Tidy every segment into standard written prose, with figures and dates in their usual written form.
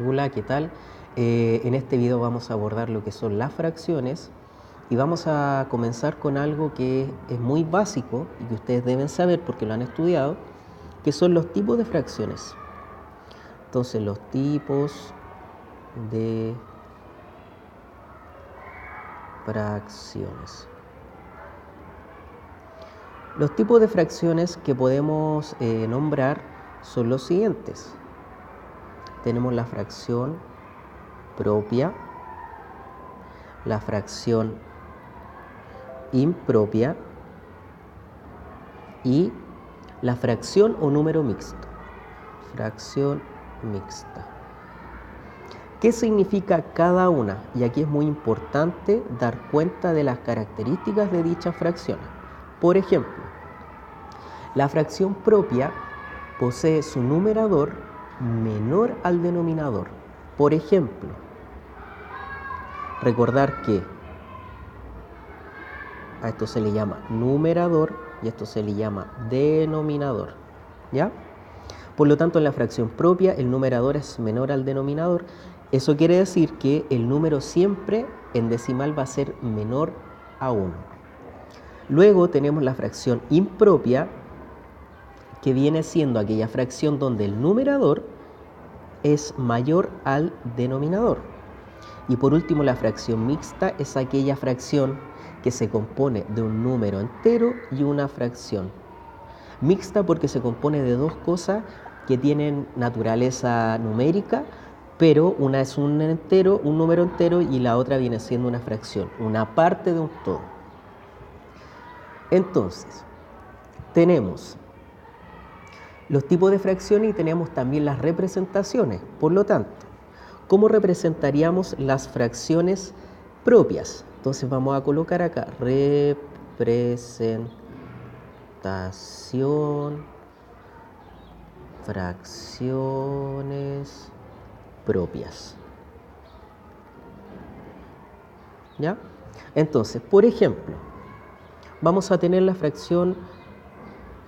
Hola, ¿qué tal? En este video vamos a abordar lo que son las fracciones y vamos a comenzar con algo que es muy básico y que ustedes deben saber porque lo han estudiado, que son los tipos de fracciones. Entonces, los tipos de fracciones. Los tipos de fracciones que podemos nombrar son los siguientes. Tenemos la fracción propia, la fracción impropia y la fracción o número mixto. Fracción mixta. ¿Qué significa cada una? Y aquí es muy importante dar cuenta de las características de dichas fracciones. Por ejemplo, la fracción propia posee su numerador menor al denominador. Por ejemplo, recordar que a esto se le llama numerador y esto se le llama denominador, ¿ya? Por lo tanto, en la fracción propia el numerador es menor al denominador. Eso quiere decir que el número siempre en decimal va a ser menor a 1. Luego tenemos la fracción impropia, que viene siendo aquella fracción donde el numerador es mayor al denominador. Y por último, la fracción mixta es aquella fracción que se compone de un número entero y una fracción. Mixta porque se compone de dos cosas que tienen naturaleza numérica, pero una es un número entero, y la otra viene siendo una fracción, una parte de un todo. Entonces, tenemos los tipos de fracciones y tenemos también las representaciones. Por lo tanto, ¿cómo representaríamos las fracciones propias? Entonces vamos a colocar acá representación, fracciones propias. ¿Ya? Entonces, por ejemplo, vamos a tener la fracción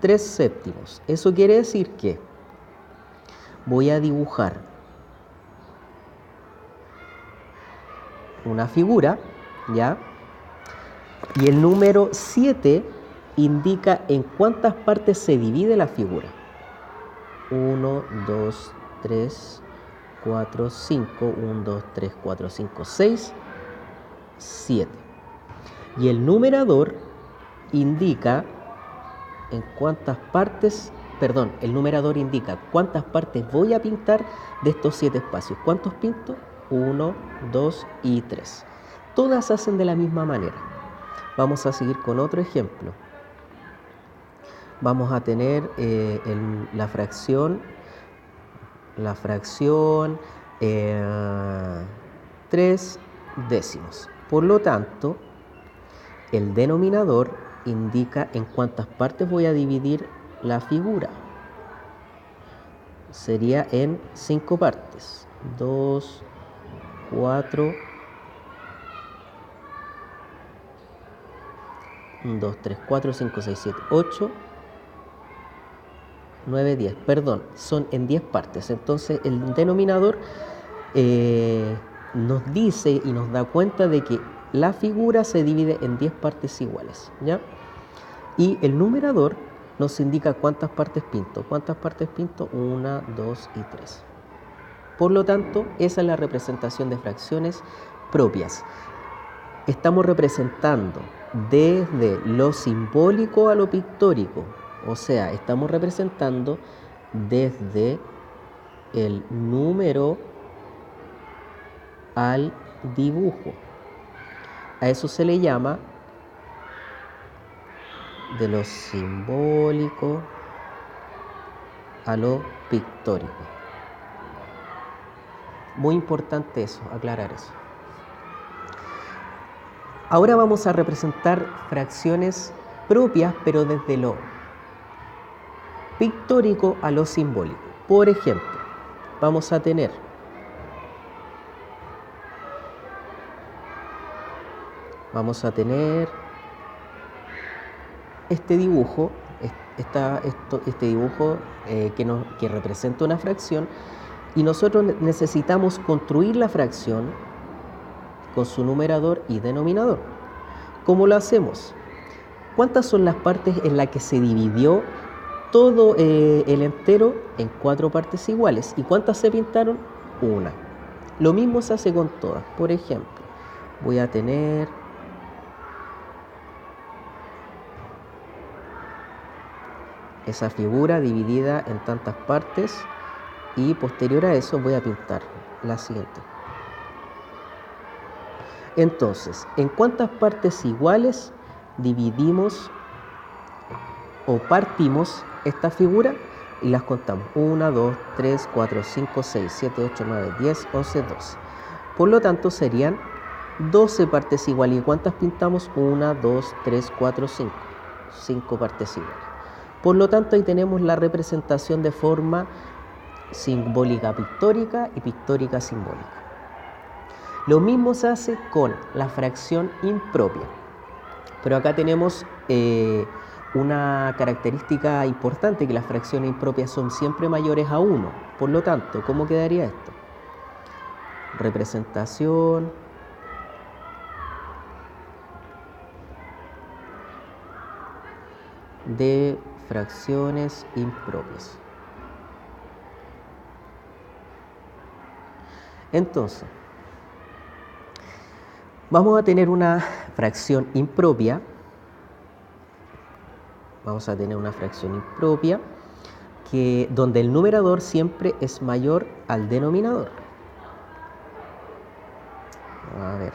3/7. Eso quiere decir que voy a dibujar una figura, ¿ya? Y el número 7 indica en cuántas partes se divide la figura. 1, 2, 3, 4, 5, 1, 2, 3, 4, 5, 6, 7. Y el numerador indica el numerador indica cuántas partes voy a pintar de estos 7 espacios. ¿Cuántos pinto? 1, 2 y 3. Todas se hacen de la misma manera. Vamos a seguir con otro ejemplo. Vamos a tener la fracción 3/10. Por lo tanto, el denominador indica en cuántas partes voy a dividir la figura. Sería en 5 partes. 2, 4, 1, 2, 3, 4, 5, 6, 7, 8, 9, 10. Perdón, son en 10 partes. Entonces el denominador nos dice y nos da cuenta de que la figura se divide en 10 partes iguales, ¿ya? Y el numerador nos indica cuántas partes pinto. ¿Cuántas partes pinto? 1, 2 y 3. Por lo tanto, esa es la representación de fracciones propias. Estamos representando desde lo simbólico a lo pictórico. O sea, estamos representando desde el número al dibujo. A eso se le llama de lo simbólico a lo pictórico. Muy importante eso, aclarar eso. Ahora vamos a representar fracciones propias, pero desde lo pictórico a lo simbólico. Por ejemplo, vamos a tener este dibujo, que representa una fracción, Y nosotros necesitamos construir la fracción con su numerador y denominador. ¿Cómo lo hacemos? ¿Cuántas son las partes en las que se dividió todo el entero en 4 partes iguales? ¿Y cuántas se pintaron? Una. Lo mismo se hace con todas. Por ejemplo, voy a tener esa figura dividida en tantas partes y posterior a eso voy a pintar la siguiente. Entonces, ¿en cuántas partes iguales dividimos o partimos esta figura? Y las contamos: 1, 2, 3, 4, 5, 6, 7, 8, 9, 10, 11, 12. Por lo tanto, serían 12 partes iguales. ¿Y cuántas pintamos? 1, 2, 3, 4, 5. 5 partes iguales. Por lo tanto, ahí tenemos la representación de forma simbólica pictórica y pictórica simbólica. Lo mismo se hace con la fracción impropia. Pero acá tenemos una característica importante, que las fracciones impropias son siempre mayores a 1. Por lo tanto, ¿cómo quedaría esto? Representación de fracciones impropias. Entonces, vamos a tener una fracción impropia. Vamos a tener una fracción impropia donde el numerador siempre es mayor al denominador. A ver.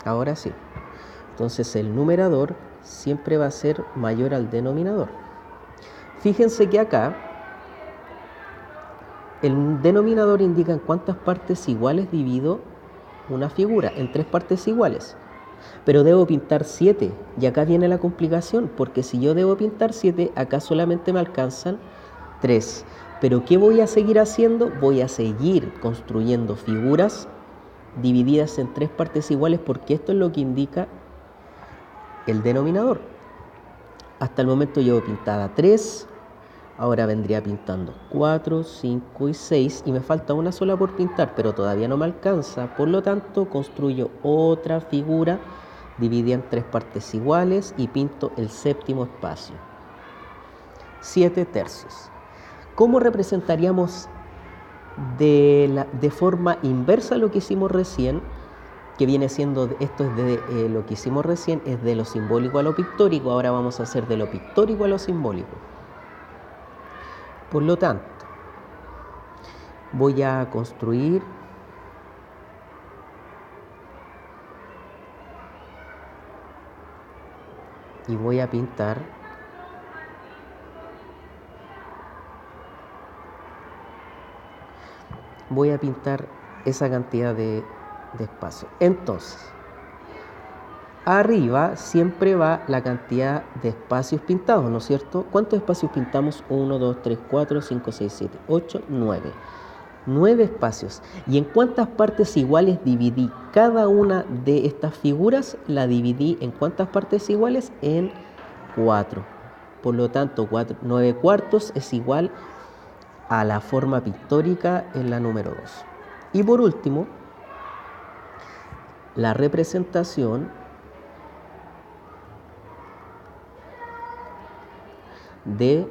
Ahora sí. Entonces el numerador siempre va a ser mayor al denominador. Fíjense que acá el denominador indica en cuántas partes iguales divido una figura, en 3 partes iguales. Pero debo pintar 7, y acá viene la complicación, porque si yo debo pintar 7, acá solamente me alcanzan 3. Pero ¿qué voy a seguir haciendo? Voy a seguir construyendo figuras divididas en 3 partes iguales, porque esto es lo que indica el denominador. Hasta el momento llevo pintada 3, ahora vendría pintando 4, 5 y 6, y me falta una sola por pintar, pero todavía no me alcanza. Por lo tanto, construyo otra figura dividida en 3 partes iguales y pinto el séptimo espacio. 7 tercios. ¿Cómo representaríamos de forma inversa lo que hicimos recién? Que viene siendo, esto es de lo que hicimos recién, es de lo simbólico a lo pictórico. Ahora vamos a hacer de lo pictórico a lo simbólico. Por lo tanto, voy a construir y voy a pintar esa cantidad de espacio. Entonces, arriba siempre va la cantidad de espacios pintados, ¿no es cierto? ¿Cuántos espacios pintamos? 1, 2, 3, 4, 5, 6, 7, 8, 9. 9 espacios. ¿Y en cuántas partes iguales dividí cada una de estas figuras? La dividí en cuántas partes iguales? En 4. Por lo tanto, 9 cuartos es igual a la forma pictórica en la número 2. Y por último, la representación de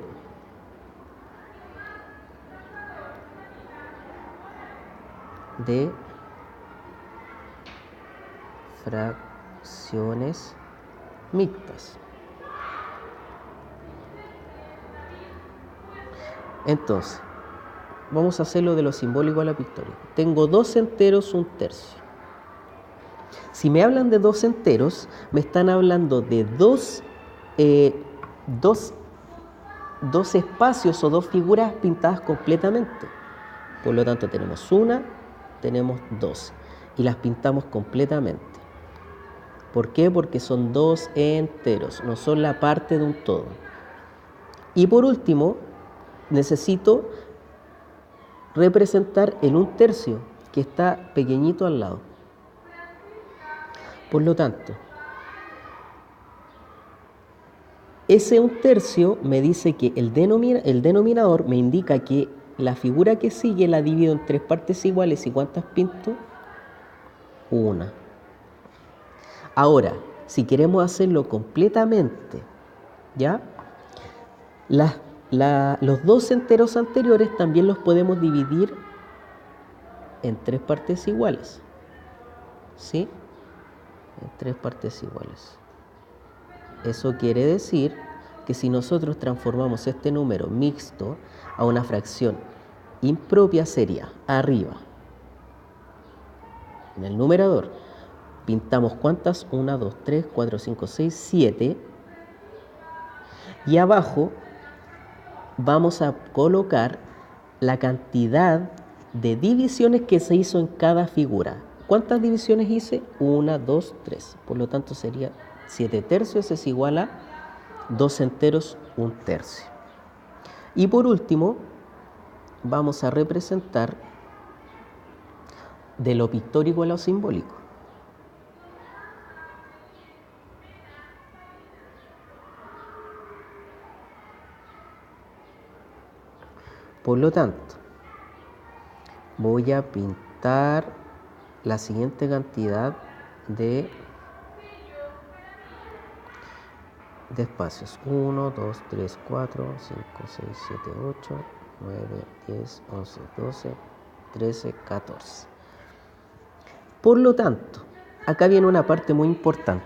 fracciones mixtas. Entonces, vamos a hacerlo de lo simbólico a lo pictórico. Tengo 2 enteros, 1 tercio. Si me hablan de 2 enteros, me están hablando de dos espacios o 2 figuras pintadas completamente. Por lo tanto, tenemos 1, tenemos 2 y las pintamos completamente. ¿Por qué? Porque son 2 enteros, no son la parte de un todo. Y por último, necesito representar el 1 tercio, que está pequeñito al lado. Por lo tanto, Ese 1/3 me dice que el denominador me indica que la figura que sigue la divido en 3 partes iguales. ¿Y cuántas pinto? Una. Ahora, si queremos hacerlo completamente, ¿ya? Los 2 enteros anteriores también los podemos dividir en 3 partes iguales. ¿Sí? En 3 partes iguales. Eso quiere decir que si nosotros transformamos este número mixto a una fracción impropia, sería arriba, en el numerador, pintamos ¿cuántas? 1, 2, 3, 4, 5, 6, 7. Y abajo vamos a colocar la cantidad de divisiones que se hizo en cada figura. ¿Cuántas divisiones hice? 1, 2, 3. Por lo tanto sería 7/3 es igual a 2 enteros, 1/3. Y por último, vamos a representar de lo pictórico a lo simbólico. Por lo tanto, voy a pintar la siguiente cantidad de espacios. 1, 2, 3, 4, 5, 6, 7, 8, 9, 10, 11, 12, 13, 14. Por lo tanto, acá viene una parte muy importante.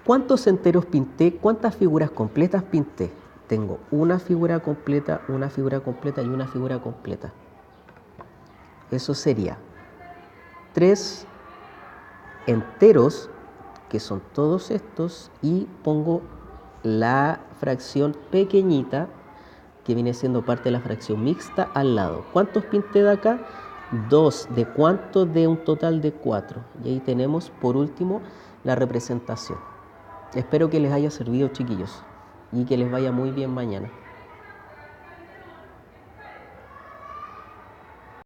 ¿Cuántos enteros pinté? ¿Cuántas figuras completas pinté? Tengo una figura completa, una figura completa y una figura completa. Eso sería 3 enteros, que son todos estos, y pongo la fracción pequeñita, que viene siendo parte de la fracción mixta, al lado. ¿Cuántos pinté de acá? 2. ¿De cuánto? De un total de 4. Y ahí tenemos, por último, la representación. Espero que les haya servido, chiquillos, y que les vaya muy bien mañana.